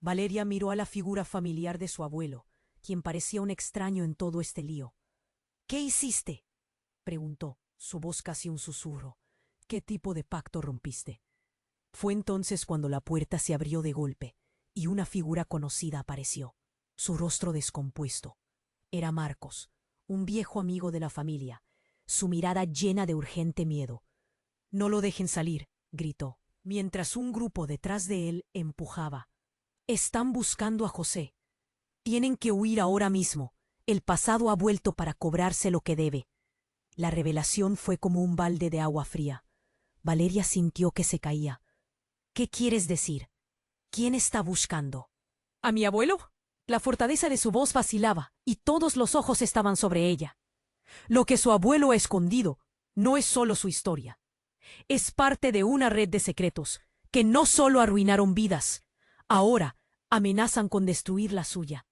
Valeria miró a la figura familiar de su abuelo, quien parecía un extraño en todo este lío. «¿Qué hiciste?», preguntó, su voz casi un susurro. «¿Qué tipo de pacto rompiste?». Fue entonces cuando la puerta se abrió de golpe y una figura conocida apareció, su rostro descompuesto. Era Marcos, un viejo amigo de la familia, su mirada llena de urgente miedo. «No lo dejen salir», gritó, mientras un grupo detrás de él empujaba. «Están buscando a José. Tienen que huir ahora mismo. El pasado ha vuelto para cobrarse lo que debe». La revelación fue como un balde de agua fría. Valeria sintió que se caía. «¿Qué quieres decir? ¿Quién está buscando?». «¿A mi abuelo?». La fortaleza de su voz vacilaba y todos los ojos estaban sobre ella. Lo que su abuelo ha escondido no es solo su historia. Es parte de una red de secretos que no solo arruinaron vidas, ahora amenazan con destruir la suya.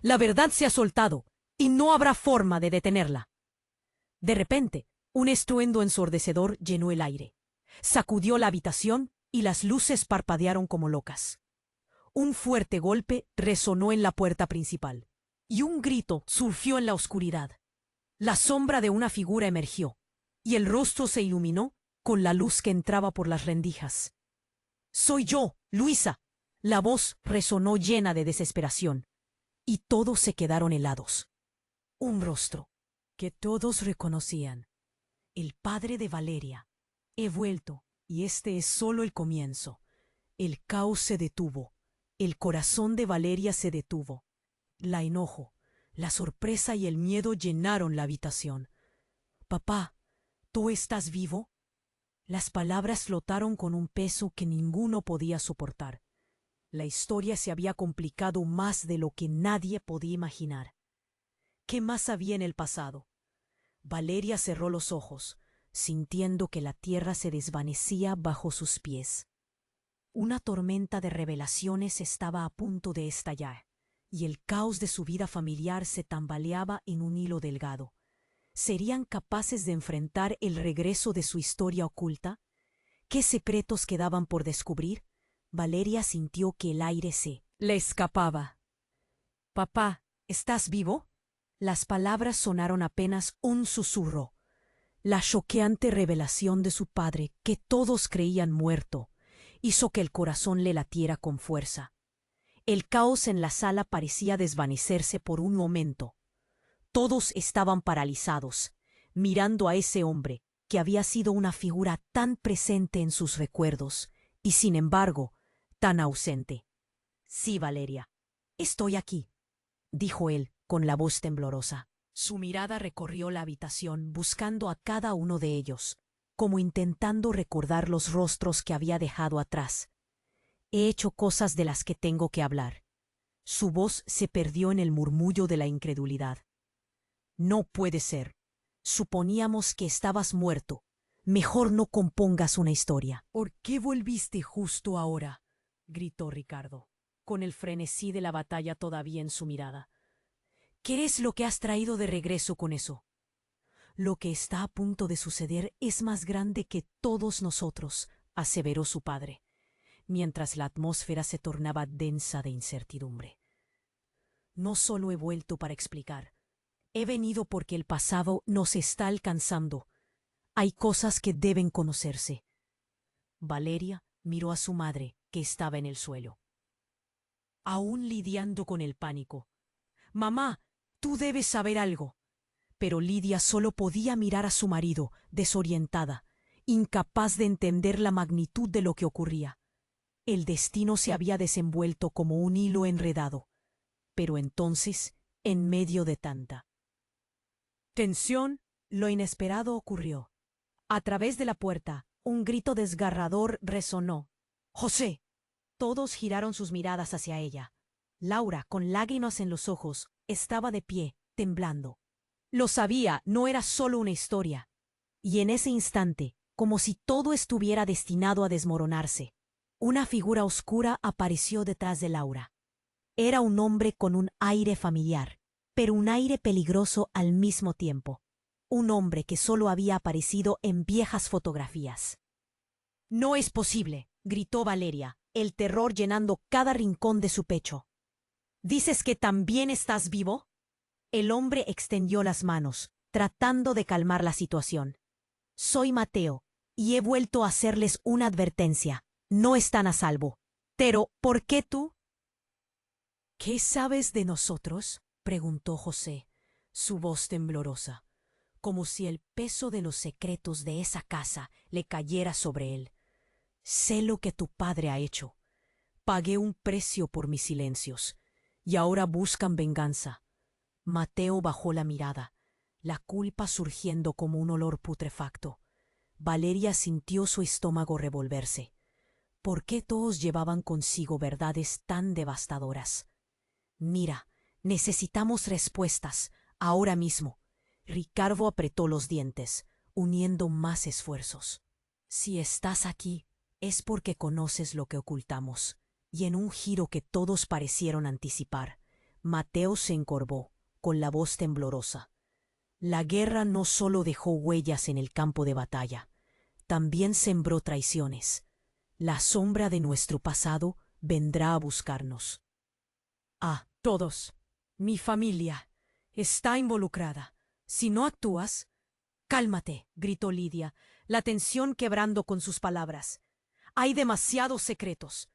La verdad se ha soltado y no habrá forma de detenerla». De repente, un estruendo ensordecedor llenó el aire. Sacudió la habitación y las luces parpadearon como locas. Un fuerte golpe resonó en la puerta principal, y un grito surgió en la oscuridad. La sombra de una figura emergió, y el rostro se iluminó con la luz que entraba por las rendijas. «Soy yo, Luisa». La voz resonó llena de desesperación, y todos se quedaron helados. Un rostro que todos reconocían. El padre de Valeria. «He vuelto, y este es solo el comienzo». El caos se detuvo. El corazón de Valeria se detuvo. La enojo, la sorpresa y el miedo llenaron la habitación. «Papá, ¿tú estás vivo?». Las palabras flotaron con un peso que ninguno podía soportar. La historia se había complicado más de lo que nadie podía imaginar. ¿Qué más había en el pasado? Valeria cerró los ojos, sintiendo que la tierra se desvanecía bajo sus pies. Una tormenta de revelaciones estaba a punto de estallar, y el caos de su vida familiar se tambaleaba en un hilo delgado. ¿Serían capaces de enfrentar el regreso de su historia oculta? ¿Qué secretos quedaban por descubrir? Valeria sintió que el aire se le escapaba. «Papá, ¿estás vivo?». Las palabras sonaron apenas un susurro. La choqueante revelación de su padre, que todos creían muerto, hizo que el corazón le latiera con fuerza. El caos en la sala parecía desvanecerse por un momento. Todos estaban paralizados, mirando a ese hombre que había sido una figura tan presente en sus recuerdos y, sin embargo, tan ausente. «Sí, Valeria, estoy aquí», dijo él con la voz temblorosa. Su mirada recorrió la habitación buscando a cada uno de ellos, como intentando recordar los rostros que había dejado atrás. «He hecho cosas de las que tengo que hablar». Su voz se perdió en el murmullo de la incredulidad. «No puede ser. Suponíamos que estabas muerto. Mejor no compongas una historia». «¿Por qué volviste justo ahora?», gritó Ricardo, con el frenesí de la batalla todavía en su mirada. «¿Qué es lo que has traído de regreso con eso?». «Lo que está a punto de suceder es más grande que todos nosotros», aseveró su padre, mientras la atmósfera se tornaba densa de incertidumbre. «No solo he vuelto para explicar. He venido porque el pasado nos está alcanzando. Hay cosas que deben conocerse». Valeria miró a su madre, que estaba en el suelo. Aún lidiando con el pánico. «Mamá, tú debes saber algo». Pero Lidia solo podía mirar a su marido, desorientada, incapaz de entender la magnitud de lo que ocurría. El destino se había desenvuelto como un hilo enredado. Pero entonces, en medio de tanta tensión, lo inesperado ocurrió. A través de la puerta, un grito desgarrador resonó. «¡José!». Todos giraron sus miradas hacia ella. Laura, con lágrimas en los ojos, estaba de pie, temblando. Lo sabía, no era solo una historia. Y en ese instante, como si todo estuviera destinado a desmoronarse, una figura oscura apareció detrás de Laura. Era un hombre con un aire familiar, pero un aire peligroso al mismo tiempo. Un hombre que solo había aparecido en viejas fotografías. «No es posible», gritó Valeria, el terror llenando cada rincón de su pecho. «¿Dices que también estás vivo?». El hombre extendió las manos, tratando de calmar la situación. «Soy Mateo, y he vuelto a hacerles una advertencia. No están a salvo. Pero, ¿por qué tú?». «¿Qué sabes de nosotros?», preguntó José, su voz temblorosa, como si el peso de los secretos de esa casa le cayera sobre él. «Sé lo que tu padre ha hecho. Pagué un precio por mis silencios, y ahora buscan venganza». Mateo bajó la mirada, la culpa surgiendo como un olor putrefacto. Valeria sintió su estómago revolverse. ¿Por qué todos llevaban consigo verdades tan devastadoras? «Mira, necesitamos respuestas, ahora mismo». Ricardo apretó los dientes, uniendo más esfuerzos. «Si estás aquí, es porque conoces lo que ocultamos». Y en un giro que todos parecieron anticipar, Mateo se encorvó, con la voz temblorosa. «La guerra no solo dejó huellas en el campo de batalla, también sembró traiciones. La sombra de nuestro pasado vendrá a buscarnos». «Todos. Mi familia. Está involucrada. Si no actúas...». «Cálmate», gritó Lidia, la tensión quebrando con sus palabras. «Hay demasiados secretos».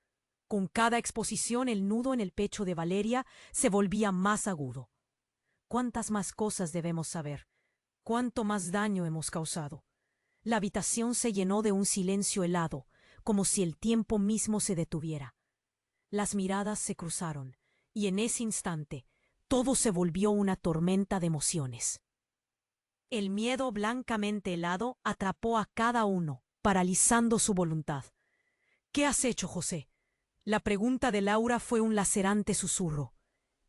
Con cada exposición el nudo en el pecho de Valeria se volvía más agudo. ¿Cuántas más cosas debemos saber? ¿Cuánto más daño hemos causado? La habitación se llenó de un silencio helado, como si el tiempo mismo se detuviera. Las miradas se cruzaron, y en ese instante todo se volvió una tormenta de emociones. El miedo blancamente helado atrapó a cada uno, paralizando su voluntad. «¿Qué has hecho, José?». La pregunta de Laura fue un lacerante susurro.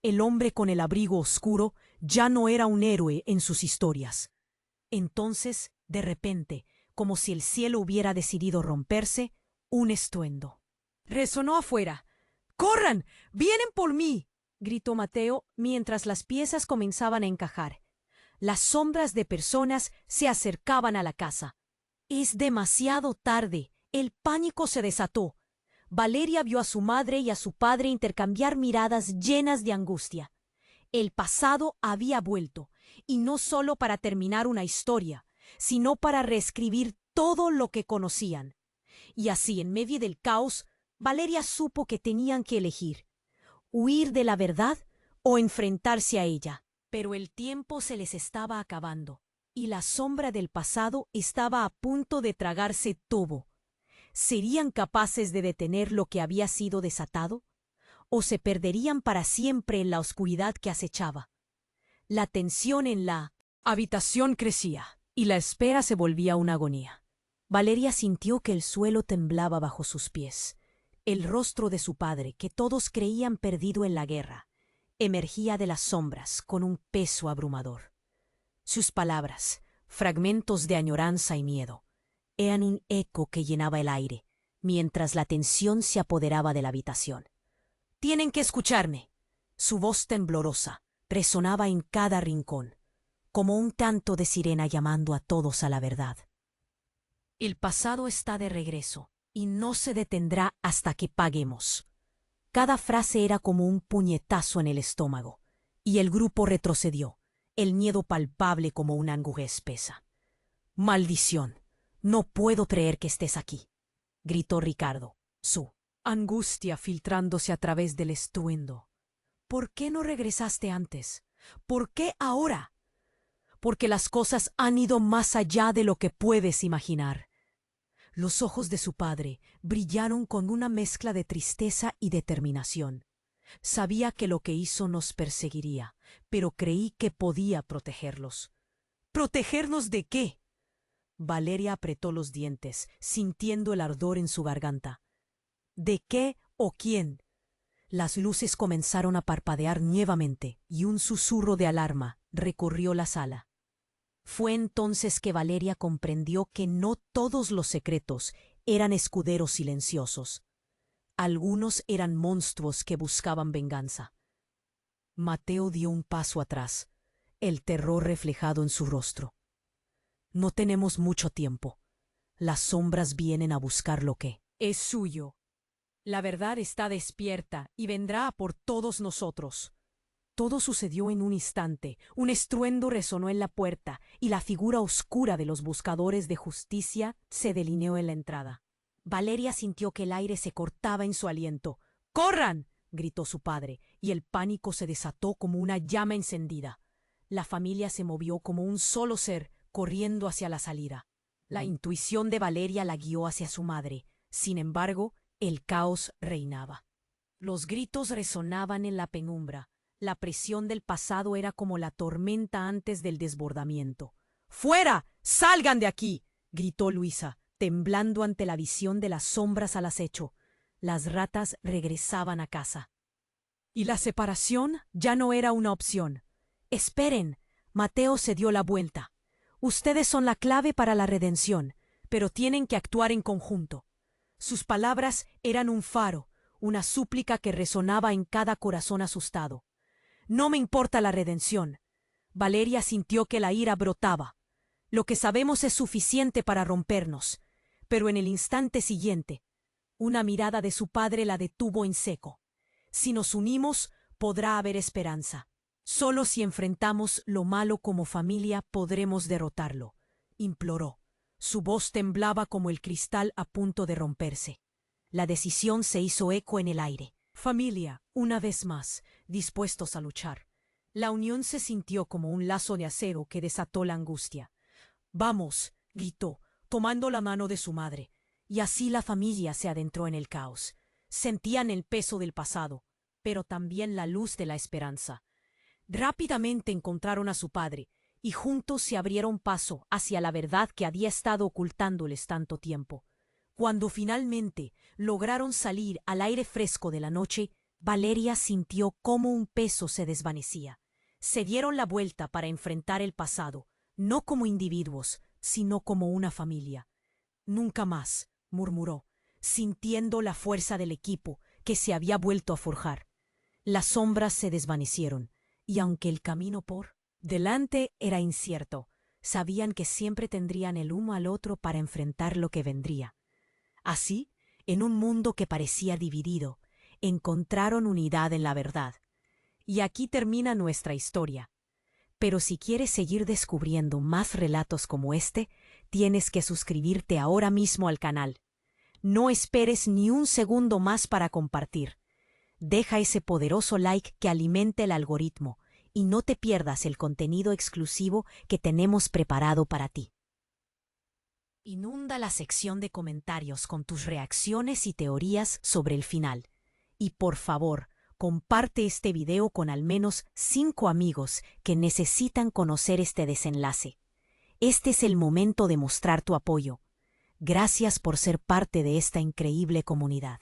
El hombre con el abrigo oscuro ya no era un héroe en sus historias. Entonces, de repente, como si el cielo hubiera decidido romperse, un estruendo resonó afuera. «¡Corran! ¡Vienen por mí!», gritó Mateo mientras las piezas comenzaban a encajar. Las sombras de personas se acercaban a la casa. «Es demasiado tarde». El pánico se desató. Valeria vio a su madre y a su padre intercambiar miradas llenas de angustia. El pasado había vuelto, y no solo para terminar una historia, sino para reescribir todo lo que conocían. Y así, en medio del caos, Valeria supo que tenían que elegir: huir de la verdad o enfrentarse a ella. Pero el tiempo se les estaba acabando, y la sombra del pasado estaba a punto de tragarse todo. ¿Serían capaces de detener lo que había sido desatado? ¿O se perderían para siempre en la oscuridad que acechaba? La tensión en la habitación crecía, y la espera se volvía una agonía. Valeria sintió que el suelo temblaba bajo sus pies. El rostro de su padre, que todos creían perdido en la guerra, emergía de las sombras con un peso abrumador. Sus palabras, fragmentos de añoranza y miedo, eran un eco que llenaba el aire, mientras la tensión se apoderaba de la habitación. «Tienen que escucharme». Su voz temblorosa resonaba en cada rincón, como un canto de sirena llamando a todos a la verdad. «El pasado está de regreso, y no se detendrá hasta que paguemos». Cada frase era como un puñetazo en el estómago, y el grupo retrocedió, el miedo palpable como una aguja espesa. «¡Maldición! No puedo creer que estés aquí», gritó Ricardo, su Angustia filtrándose a través del estruendo. ¿Por qué no regresaste antes? ¿Por qué ahora? Porque las cosas han ido más allá de lo que puedes imaginar. Los ojos de su padre brillaron con una mezcla de tristeza y determinación. Sabía que lo que hizo nos perseguiría, pero creí que podía protegerlos. ¿Protegernos de qué? Valeria apretó los dientes, sintiendo el ardor en su garganta. ¿De qué o quién? Las luces comenzaron a parpadear nuevamente y un susurro de alarma recorrió la sala. Fue entonces que Valeria comprendió que no todos los secretos eran escuderos silenciosos. Algunos eran monstruos que buscaban venganza. Mateo dio un paso atrás, el terror reflejado en su rostro. No tenemos mucho tiempo. Las sombras vienen a buscar lo que es suyo. La verdad está despierta y vendrá a por todos nosotros. Todo sucedió en un instante. Un estruendo resonó en la puerta y la figura oscura de los buscadores de justicia se delineó en la entrada. Valeria sintió que el aire se cortaba en su aliento. ¡Corran!, gritó su padre, y el pánico se desató como una llama encendida. La familia se movió como un solo ser, corriendo hacia la salida. La intuición de Valeria la guió hacia su madre. Sin embargo, el caos reinaba. Los gritos resonaban en la penumbra. La presión del pasado era como la tormenta antes del desbordamiento. ¡Fuera! ¡Salgan de aquí!, gritó Luisa, temblando ante la visión de las sombras al acecho. Las ratas regresaban a casa. Y la separación ya no era una opción. ¡Esperen! Mateo se dio la vuelta. Ustedes son la clave para la redención, pero tienen que actuar en conjunto. Sus palabras eran un faro, una súplica que resonaba en cada corazón asustado. No me importa la redención. Valeria sintió que la ira brotaba. Lo que sabemos es suficiente para rompernos. Pero en el instante siguiente, una mirada de su padre la detuvo en seco. Si nos unimos, podrá haber esperanza. Solo si enfrentamos lo malo como familia podremos derrotarlo, imploró. Su voz temblaba como el cristal a punto de romperse. La decisión se hizo eco en el aire. Familia, una vez más, dispuestos a luchar. La unión se sintió como un lazo de acero que desató la angustia. «Vamos», gritó, tomando la mano de su madre. Y así la familia se adentró en el caos. Sentían el peso del pasado, pero también la luz de la esperanza. Rápidamente encontraron a su padre, y juntos se abrieron paso hacia la verdad que había estado ocultándoles tanto tiempo. Cuando finalmente lograron salir al aire fresco de la noche, Valeria sintió cómo un peso se desvanecía. Se dieron la vuelta para enfrentar el pasado, no como individuos, sino como una familia. «Nunca más», murmuró, sintiendo la fuerza del equipo que se había vuelto a forjar. Las sombras se desvanecieron, y aunque el camino por delante era incierto, sabían que siempre tendrían el uno al otro para enfrentar lo que vendría. Así, en un mundo que parecía dividido, encontraron unidad en la verdad. Y aquí termina nuestra historia. Pero si quieres seguir descubriendo más relatos como este, tienes que suscribirte ahora mismo al canal. No esperes ni un segundo más para compartir. Deja ese poderoso like que alimente el algoritmo y no te pierdas el contenido exclusivo que tenemos preparado para ti. Inunda la sección de comentarios con tus reacciones y teorías sobre el final. Y por favor, comparte este video con al menos 5 amigos que necesitan conocer este desenlace. Este es el momento de mostrar tu apoyo. Gracias por ser parte de esta increíble comunidad.